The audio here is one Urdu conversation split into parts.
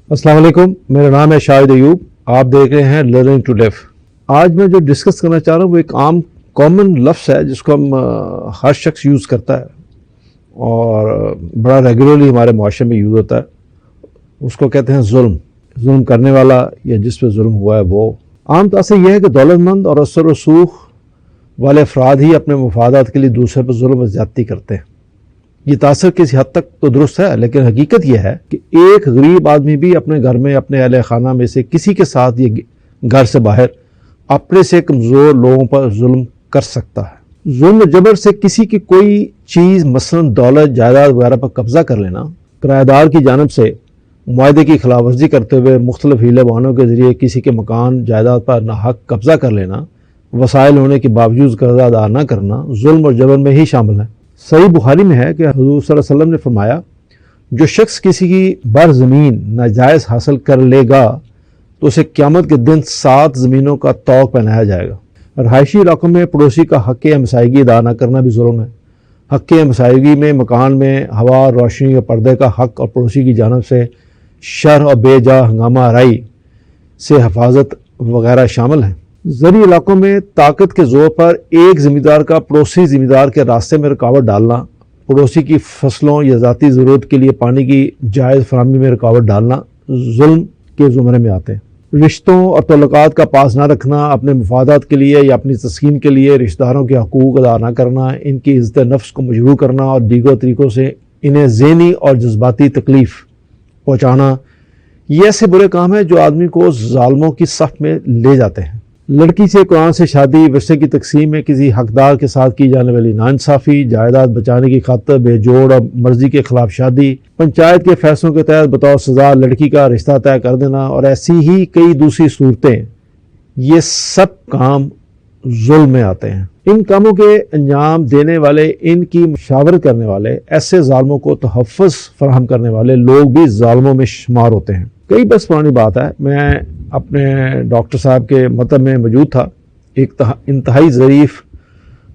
السلام علیکم، میرا نام ہے شاہد ایوب، آپ دیکھ رہے ہیں لرننگ ٹو لیو۔ آج میں جو ڈسکس کرنا چاہ رہا ہوں وہ ایک عام کامن لفظ ہے جس کو ہم ہر شخص یوز کرتا ہے اور بڑا ریگولرلی ہمارے معاشرے میں یوز ہوتا ہے۔ اس کو کہتے ہیں ظلم کرنے والا یا جس پہ ظلم ہوا ہے وہ۔ عام طور سے یہ ہے کہ دولت مند اور اثر و رسوخ والے افراد ہی اپنے مفادات کے لیے دوسرے پر ظلم و زیادتی کرتے ہیں۔ یہ تاثر کسی حد تک تو درست ہے، لیکن حقیقت یہ ہے کہ ایک غریب آدمی بھی اپنے گھر میں اپنے اہل خانہ میں سے کسی کے ساتھ یہ گھر سے باہر اپنے سے کمزور لوگوں پر ظلم کر سکتا ہے۔ ظلم و جبر سے کسی کی کوئی چیز مثلاً دولت، جائیداد وغیرہ پر قبضہ کر لینا، کرایہ دار کی جانب سے معاہدے کی خلاف ورزی کرتے ہوئے مختلف ہیلے بہانوں کے ذریعے کسی کے مکان جائیداد پر ناحق قبضہ کر لینا، وسائل ہونے کے باوجود قرضہ ادا نہ کرنا ظلم اور جبر میں ہی شامل ہے۔ صحیح بخاری میں ہے کہ حضور صلی اللہ علیہ وسلم نے فرمایا، جو شخص کسی کی بر زمین ناجائز حاصل کر لے گا تو اسے قیامت کے دن 7 زمینوں کا طوق پہنایا جائے گا۔ رہائشی علاقوں میں پڑوسی کا حق ہمسائیگی ادا نہ کرنا بھی ظلم ہے۔ حق ہمسائیگی میں مکان میں ہوا، روشنی اور پردے کا حق اور پڑوسی کی جانب سے شر اور بے جا ہنگامہ آرائی سے حفاظت وغیرہ شامل ہیں۔ زرعی علاقوں میں طاقت کے زور پر ایک زمیندار کا پڑوسی زمیندار کے راستے میں رکاوٹ ڈالنا، پڑوسی کی فصلوں یا ذاتی ضرورت کے لیے پانی کی جائز فراہمی میں رکاوٹ ڈالنا ظلم کے زمرے میں آتے ہیں۔ رشتوں اور تعلقات کا پاس نہ رکھنا، اپنے مفادات کے لیے یا اپنی تسکین کے لیے رشتہ داروں کے حقوق ادا نہ کرنا، ان کی عزت نفس کو مجروح کرنا اور دیگر طریقوں سے انہیں ذہنی اور جذباتی تکلیف پہنچانا، یہ ایسے برے کام ہیں جو آدمی کو ظالموں کی صف میں لے جاتے ہیں۔ لڑکی سے قرآن سے شادی، ورثے کی تقسیم میں کسی حقدار کے ساتھ کی جانے والی ناانصافی، جائیداد بچانے کی خاطر بے جوڑ اور مرضی کے خلاف شادی، پنچایت کے فیصلوں کے تحت بطور سزا لڑکی کا رشتہ طے کر دینا اور ایسی ہی کئی دوسری صورتیں، یہ سب کام ظلم میں آتے ہیں۔ ان کاموں کے انجام دینے والے، ان کی مشاورت کرنے والے، ایسے ظالموں کو تحفظ فراہم کرنے والے لوگ بھی ظالموں میں شمار ہوتے ہیں۔ کئی برس پرانی بات ہے، میں اپنے ڈاکٹر صاحب کے مطب میں موجود تھا۔ ایک انتہائی ظریف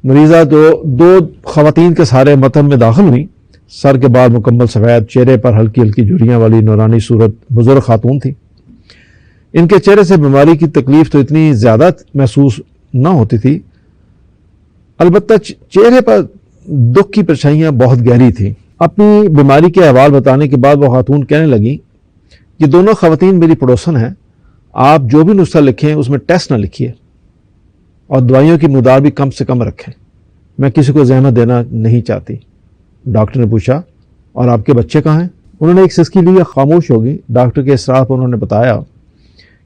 مریضہ دو خواتین کے سارے مطب میں داخل ہوئیں۔ سر کے بال مکمل سفید، چہرے پر ہلکی ہلکی جھریاں والی نورانی صورت، بزرگ خاتون تھی۔ ان کے چہرے سے بیماری کی تکلیف تو اتنی زیادہ محسوس نہ ہوتی تھی، البتہ چہرے پر دکھ کی پرچھائیاں بہت گہری تھیں۔ اپنی بیماری کے احوال بتانے کے بعد وہ خاتون کہنے لگیں، یہ دونوں خواتین میری پڑوسن ہیں، آپ جو بھی نسخہ لکھیں اس میں ٹیسٹ نہ لکھیے اور دوائیوں کی مقدار بھی کم سے کم رکھیں، میں کسی کو زحمت دینا نہیں چاہتی۔ ڈاکٹر نے پوچھا، اور آپ کے بچے کہاں ہیں؟ انہوں نے ایک سسکی لی، خاموش ہو گئی۔ ڈاکٹر کے اصرار پر انہوں نے بتایا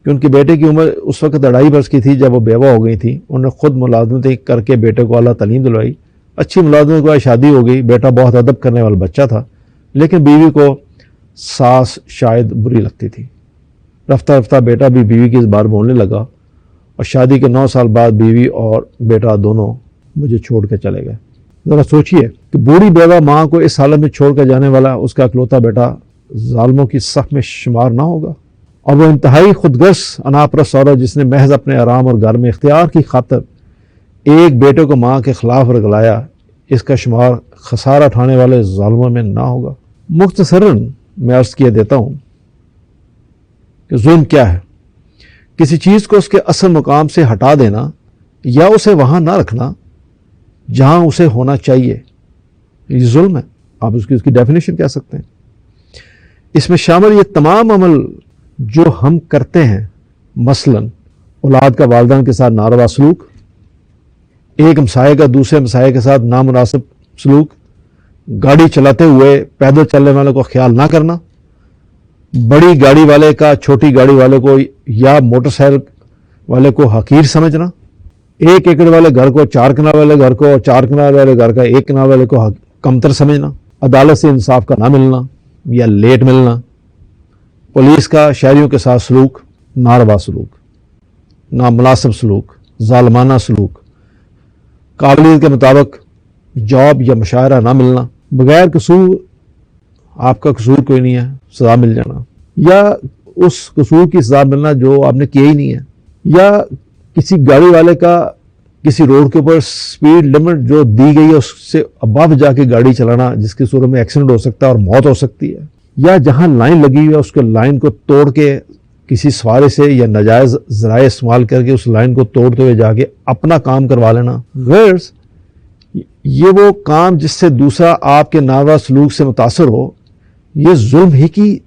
کہ ان کے بیٹے کی عمر اس وقت 2.5 برس کی تھی جب وہ بیوہ ہو گئی تھیں۔ انہوں نے خود ملازمتیں کر کے بیٹے کو اعلیٰ تعلیم دلوائی، اچھی ملازمت کے بعد شادی ہو گئی۔ بیٹا بہت ادب کرنے والا بچہ تھا، لیکن بیوی کو ساس شاید بری لگتی تھی۔ رفتہ رفتہ بیٹا بھی بیوی کی اس بار بولنے لگا اور شادی کے 9 سال بعد بیوی اور بیٹا دونوں مجھے چھوڑ کے چلے گئے۔ ذرا سوچئے کہ بوڑھی بیوہ ماں کو اس حالت میں چھوڑ کر جانے والا اس کا اکلوتا بیٹا ظالموں کی صف میں شمار نہ ہوگا، اور وہ انتہائی خودغرض اناپرست عورت جس نے محض اپنے آرام اور گھر میں اختیار کی خاطر ایک بیٹے کو ماں کے خلاف رگلایا، اس کا شمار خسارہ اٹھانے والے ظالموں میں نہ ہوگا۔ مختصراً میں عرض کیے دیتا ہوں کہ ظلم کیا ہے؟ کسی چیز کو اس کے اصل مقام سے ہٹا دینا یا اسے وہاں نہ رکھنا جہاں اسے ہونا چاہیے، یہ ظلم ہے۔ آپ اس کی ڈیفینیشن کہہ سکتے ہیں۔ اس میں شامل یہ تمام عمل جو ہم کرتے ہیں، مثلاً اولاد کا والدین کے ساتھ ناروا سلوک، ایک ہمسائے کا دوسرے ہمسائے کے ساتھ نامناسب سلوک، گاڑی چلاتے ہوئے پیدل چلنے والوں کو خیال نہ کرنا، بڑی گاڑی والے کا چھوٹی گاڑی والے کو یا موٹر سائیکل والے کو حقیر سمجھنا، 1 ایکڑ والے گھر کو 4 کنال والے گھر کو اور 4 کنال والے گھر کا 1 کنال والے کو کمتر سمجھنا، عدالت سے انصاف کا نہ ملنا یا لیٹ ملنا، پولیس کا شہریوں کے ساتھ سلوک، ناروا سلوک، نامناسب سلوک، ظالمانہ سلوک، قابلیت کے مطابق جاب یا مشاہرہ نہ ملنا، بغیر قصور آپ کا قصور کوئی نہیں ہے سزا مل جانا، یا اس قصور کی سزا ملنا جو آپ نے کیا ہی نہیں ہے، یا کسی گاڑی والے کا کسی روڈ کے اوپر سپیڈ لمٹ جو دی گئی ہے اس سے ابو جا کے گاڑی چلانا، جس کی صورت میں ایکسیڈنٹ ہو سکتا ہے اور موت ہو سکتی ہے، یا جہاں لائن لگی ہوئی ہے اس کے لائن کو توڑ کے کسی سوارے سے یا ناجائز ذرائع استعمال کر کے اس لائن کو توڑتے ہوئے جا کے اپنا کام کروا لینا، غرض یہ وہ کام جس سے دوسرا آپ کے ناروا سلوک سے متاثر ہو، یہ ظلم ہی کی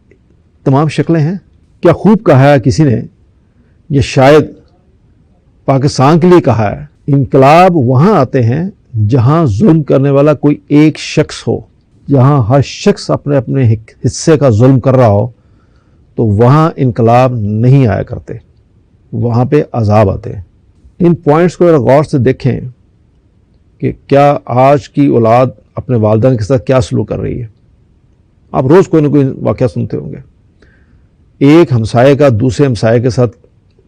تمام شکلیں ہیں۔ کیا خوب کہا ہے کسی نے، یہ شاید پاکستان کے لیے کہا ہے، انقلاب وہاں آتے ہیں جہاں ظلم کرنے والا کوئی ایک شخص ہو، جہاں ہر شخص اپنے اپنے حصے کا ظلم کر رہا ہو تو وہاں انقلاب نہیں آیا کرتے، وہاں پہ عذاب آتے ہیں۔ ان پوائنٹس کو غور سے دیکھیں کہ کیا آج کی اولاد اپنے والدین کے ساتھ کیا سلوک کر رہی ہے۔ آپ روز کوئی نہ کوئی واقعہ سنتے ہوں گے، ایک ہمسائے کا دوسرے ہمسائے کے ساتھ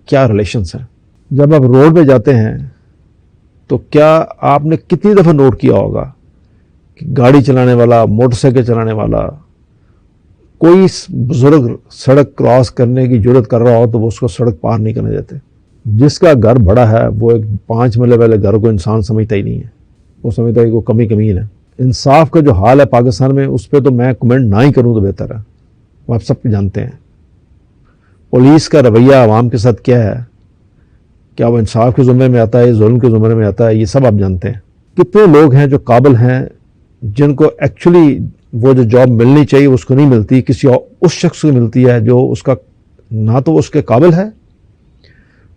کیا ریلیشنز ہیں۔ جب آپ روڈ پہ جاتے ہیں تو کیا آپ نے کتنی دفعہ نوٹ کیا ہوگا کہ گاڑی چلانے والا، موٹر سائیکل چلانے والا، کوئی بزرگ سڑک کراس کرنے کی جرت کر رہا ہو تو وہ اس کو سڑک پار نہیں کرنے دیتے۔ جس کا گھر بڑا ہے وہ ایک 5 مرلے والے گھر کو انسان سمجھتا ہی نہیں ہے، وہ سمجھتا ہے کہ وہ کمی کمین ہے۔ انصاف کا جو حال ہے پاکستان میں، اس پہ تو میں کمنٹ نہ ہی کروں تو بہتر ہے، وہ آپ سب جانتے ہیں۔ پولیس کا رویہ عوام کے ساتھ کیا ہے، کیا وہ انصاف کے زمرے میں آتا ہے، ظلم کے زمرے میں آتا ہے، یہ سب آپ جانتے ہیں۔ کتنے لوگ ہیں جو قابل ہیں، جن کو ایکچولی وہ جو جاب ملنی چاہیے اس کو نہیں ملتی، کسی اور اس شخص کو ملتی ہے جو اس کا نہ تو اس کے قابل ہے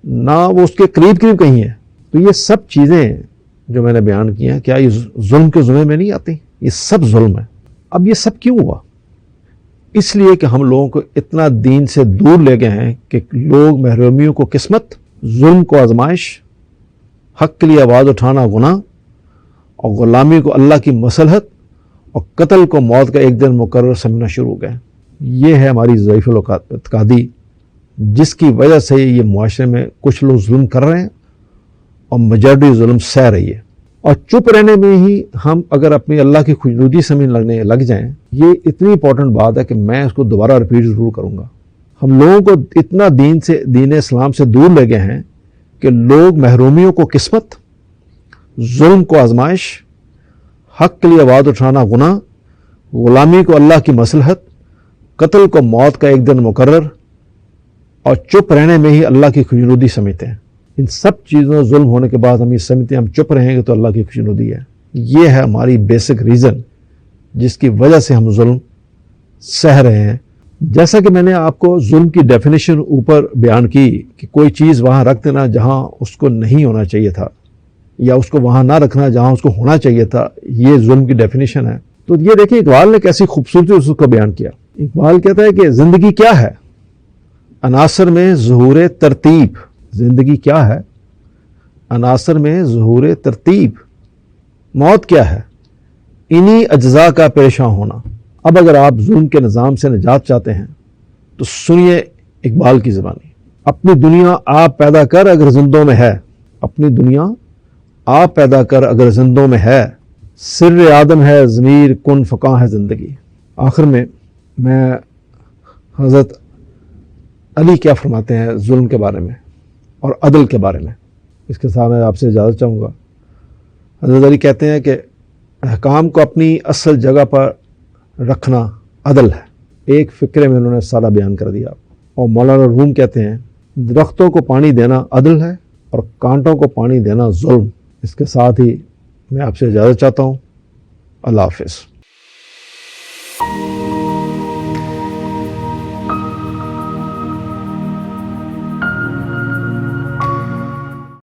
نہ وہ اس کے قریب کہیں ہے۔ تو یہ سب چیزیں جو میں نے بیان کی ہیں، کیا یہ ظلم کے زمرے میں نہیں آتی؟ یہ سب ظلم ہے۔ اب یہ سب کیوں ہوا؟ اس لیے کہ ہم لوگوں کو اتنا دین سے دور لے گئے ہیں کہ لوگ محرومیوں کو قسمت، ظلم کو آزمائش، حق کے لیے آواز اٹھانا گناہ، اور غلامی کو اللہ کی مصلحت، اور قتل کو موت کا ایک دن مقرر سمجھنا شروع ہو گئے۔ یہ ہے ہماری ضعیف الاعتقادی، جس کی وجہ سے یہ معاشرے میں کچھ لوگ ظلم کر رہے ہیں اور میجارٹی ظلم سہ رہی ہے۔ اور چپ رہنے میں ہی ہم اگر اپنی اللہ کی خوشنودی سمجھنے لگ جائیں، یہ اتنی امپورٹنٹ بات ہے کہ میں اس کو دوبارہ ریپیٹ ضرور کروں گا۔ ہم لوگوں کو اتنا دین اسلام سے دور لے گئے ہیں کہ لوگ محرومیوں کو قسمت، ظلم کو آزمائش، حق کے لیے آواز اٹھانا گناہ، غلامی کو اللہ کی مصلحت، قتل کو موت کا ایک دن مقرر، اور چپ رہنے میں ہی اللہ کی خوشنودی سمجھتے ہیں۔ ان سب چیزوں ظلم ہونے کے بعد ہم یہ سمجھتے ہیں ہم چپ رہیں گے تو اللہ کی خوشنودی ہے۔ یہ ہے ہماری بیسک ریزن جس کی وجہ سے ہم ظلم سہ رہے ہیں۔ جیسا کہ میں نے آپ کو ظلم کی ڈیفینیشن اوپر بیان کی کہ کوئی چیز وہاں رکھ دینا جہاں اس کو نہیں ہونا چاہیے تھا، یا اس کو وہاں نہ رکھنا جہاں اس کو ہونا چاہیے تھا، یہ ظلم کی ڈیفینیشن ہے۔ تو یہ دیکھیں اقبال نے کیسی خوبصورتی اس کو بیان کیا۔ اقبال کہتا ہے کہ زندگی کیا ہے؟ عناصر میں ظہور ترتیب۔ زندگی کیا ہے؟ عناصر میں ظہور ترتیب۔ موت کیا ہے؟ انہی اجزاء کا پریشاں ہونا۔ اب اگر آپ ظلم کے نظام سے نجات چاہتے ہیں تو سنیے اقبال کی زبانی۔ اپنی دنیا آپ پیدا کر اگر زندوں میں ہے، اپنی دنیا آپ پیدا کر اگر زندوں میں ہے، سر آدم ہے ضمیر کن فقاں ہے زندگی۔ آخر میں حضرت علی کیا فرماتے ہیں ظلم کے بارے میں اور عدل کے بارے میں، اس کے ساتھ میں آپ سے اجازت چاہوں گا۔ حضرت علی کہتے ہیں کہ احکام کو اپنی اصل جگہ پر رکھنا عدل ہے۔ ایک فقرے میں انہوں نے سارا بیان کر دیا۔ اور مولانا روم کہتے ہیں درختوں کو پانی دینا عدل ہے اور کانٹوں کو پانی دینا ظلم۔ اس کے ساتھ ہی میں آپ سے اجازت چاہتا ہوں۔ اللہ حافظ۔